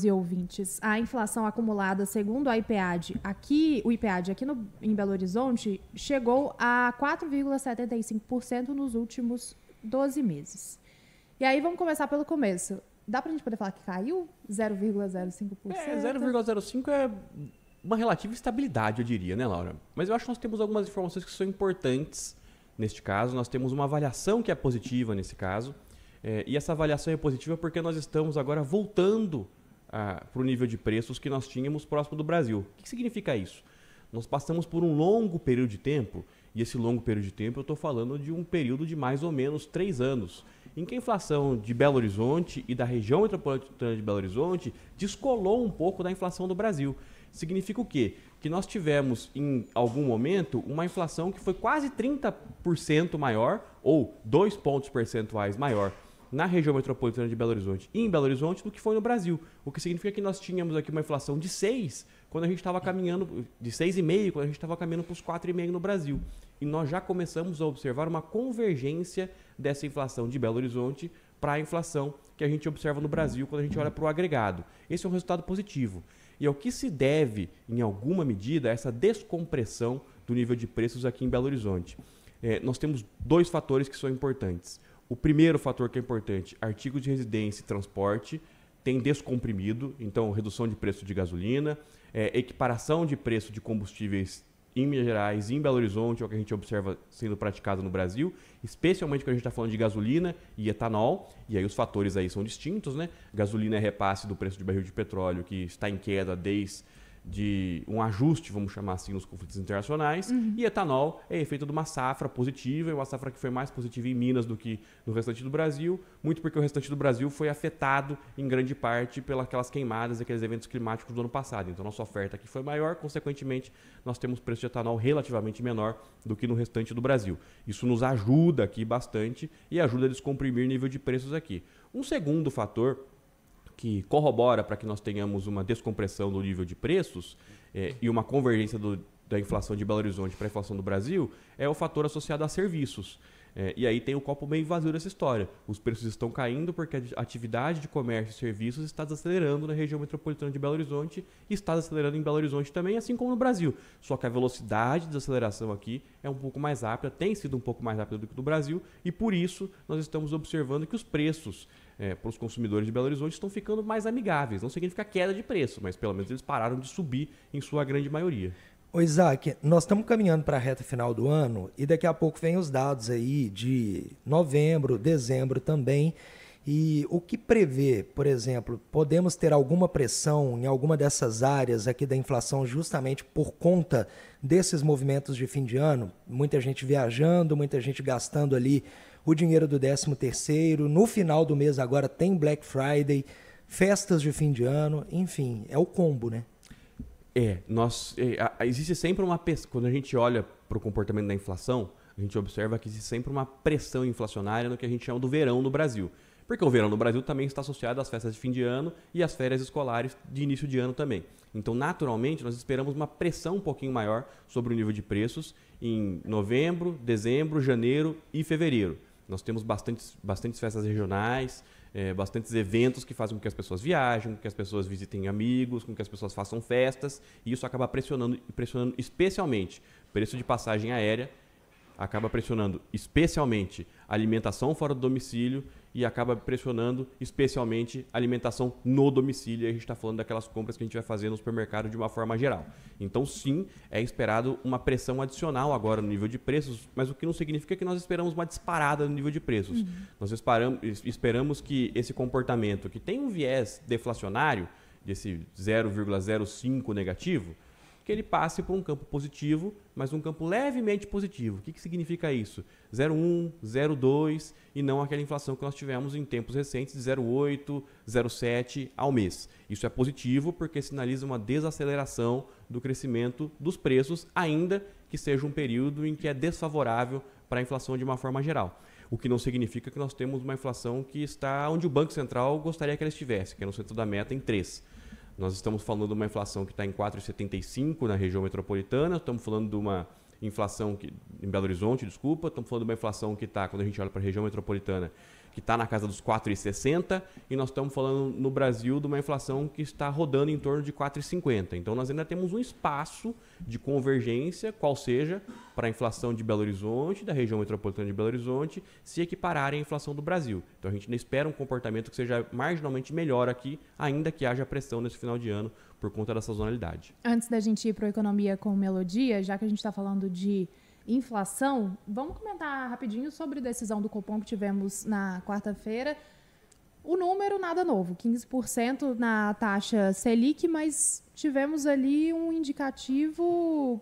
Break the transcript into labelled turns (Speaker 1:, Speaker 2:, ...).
Speaker 1: E ouvintes, a inflação acumulada, segundo a IPAD, o IPAD aqui em Belo Horizonte, chegou a 4,75% nos últimos 12 meses. E aí vamos começar pelo começo. Dá pra gente poder falar que caiu 0,05%?
Speaker 2: 0,05 é uma relativa estabilidade, eu diria, né, Laura? Mas eu acho que nós temos algumas informações que são importantes neste caso. Nós temos uma avaliação que é positiva nesse caso. E essa avaliação é positiva porque nós estamos agora voltando para o nível de preços que nós tínhamos próximo do Brasil. O que significa isso? Nós passamos por um longo período de tempo, e esse longo período de tempo eu estou falando de um período de mais ou menos 3 anos, em que a inflação de Belo Horizonte e da região metropolitana de Belo Horizonte descolou um pouco da inflação do Brasil. Significa o quê? Que nós tivemos, em algum momento, uma inflação que foi quase 30% maior, ou 2 pontos percentuais maior, na região metropolitana de Belo Horizonte e em Belo Horizonte do que foi no Brasil. O que significa que nós tínhamos aqui uma inflação de 6, quando a gente estava caminhando, de 6,5, quando a gente estava caminhando para os 4,5 no Brasil. E nós já começamos a observar uma convergência dessa inflação de Belo Horizonte para a inflação que a gente observa no Brasil quando a gente olha para o agregado. Esse é um resultado positivo. E ao que se deve, em alguma medida, essa descompressão do nível de preços aqui em Belo Horizonte. Nós temos 2 fatores que são importantes. O primeiro fator que é importante, artigos de residência e transporte, tem descomprimido, então redução de preço de gasolina, equiparação de preço de combustíveis em Minas Gerais e em Belo Horizonte, é o que a gente observa sendo praticado no Brasil, especialmente quando a gente está falando de gasolina e etanol, e aí os fatores aí são distintos, né? Gasolina é repasse do preço de barril de petróleo, que está em queda desde um ajuste, vamos chamar assim, nos conflitos internacionais, e etanol é efeito de uma safra positiva, é uma safra que foi mais positiva em Minas do que no restante do Brasil, muito porque o restante do Brasil foi afetado em grande parte pelas queimadas e aqueles eventos climáticos do ano passado. Então nossa oferta aqui foi maior, consequentemente nós temos preço de etanol relativamente menor do que no restante do Brasil. Isso nos ajuda aqui bastante e ajuda a descomprimir o nível de preços aqui. Um segundo fator que corrobora para que nós tenhamos uma descompressão do nível de preços e uma convergência da inflação de Belo Horizonte para a inflação do Brasil é o fator associado a serviços. E aí tem o copo meio vazio dessa história. Os preços estão caindo porque a atividade de comércio e serviços está desacelerando na região metropolitana de Belo Horizonte e está desacelerando em Belo Horizonte também, assim como no Brasil. Só que a velocidade de desaceleração aqui é um pouco mais rápida, tem sido um pouco mais rápida do que no Brasil, e por isso nós estamos observando que os preços para os consumidores de Belo Horizonte estão ficando mais amigáveis. Não significa queda de preço, mas pelo menos eles pararam de subir em sua grande maioria.
Speaker 3: Ô Isaac, nós estamos caminhando para a reta final do ano e daqui a pouco vem os dados aí de novembro, dezembro também. E o que prevê, por exemplo, podemos ter alguma pressão em alguma dessas áreas aqui da inflação justamente por conta desses movimentos de fim de ano? Muita gente viajando, muita gente gastando ali o dinheiro do 13º, no final do mês agora tem Black Friday, festas de fim de ano, enfim, é o combo, né?
Speaker 2: Existe sempre quando a gente olha para o comportamento da inflação, a gente observa que existe sempre uma pressão inflacionária no que a gente chama do verão no Brasil. Porque o verão no Brasil também está associado às festas de fim de ano e às férias escolares de início de ano também. Então, naturalmente, nós esperamos uma pressão um pouquinho maior sobre o nível de preços em novembro, dezembro, janeiro e fevereiro. Nós temos bastantes festas regionais, bastantes eventos que fazem com que as pessoas viajem, com que as pessoas visitem amigos, com que as pessoas façam festas, e isso acaba pressionando especialmente preço de passagem aérea, acaba pressionando especialmente alimentação fora do domicílio e acaba pressionando especialmente alimentação no domicílio. E a gente está falando daquelas compras que a gente vai fazer no supermercado de uma forma geral. Então, sim, é esperado uma pressão adicional agora no nível de preços, mas o que não significa que nós esperamos uma disparada no nível de preços. Nós esperamos que esse comportamento, que tem um viés deflacionário, desse 0,05 negativo, que ele passe por um campo positivo, mas um campo levemente positivo. O que significa isso? 0,1, 0,2 e não aquela inflação que nós tivemos em tempos recentes de 0,8, 0,7 ao mês. Isso é positivo porque sinaliza uma desaceleração do crescimento dos preços, ainda que seja um período em que é desfavorável para a inflação de uma forma geral. O que não significa que nós temos uma inflação que está onde o Banco Central gostaria que ela estivesse, que é no centro da meta em 3. Nós estamos falando de uma inflação que está em 4,75 na região metropolitana, estamos falando de uma inflação em Belo Horizonte, estamos falando de uma inflação que está, quando a gente olha para a região metropolitana, que está na casa dos 4,60, e nós estamos falando no Brasil de uma inflação que está rodando em torno de 4,50. Então nós ainda temos um espaço de convergência, qual seja, para a inflação de Belo Horizonte, da região metropolitana de Belo Horizonte, se equipararem à inflação do Brasil. Então a gente ainda espera um comportamento que seja marginalmente melhor aqui, ainda que haja pressão nesse final de ano por conta da sazonalidade.
Speaker 1: Antes da gente ir para a economia com melodia, já que a gente está falando de inflação, vamos comentar rapidinho sobre a decisão do Copom que tivemos na quarta-feira. O número, nada novo, 15% na taxa Selic, mas tivemos ali um indicativo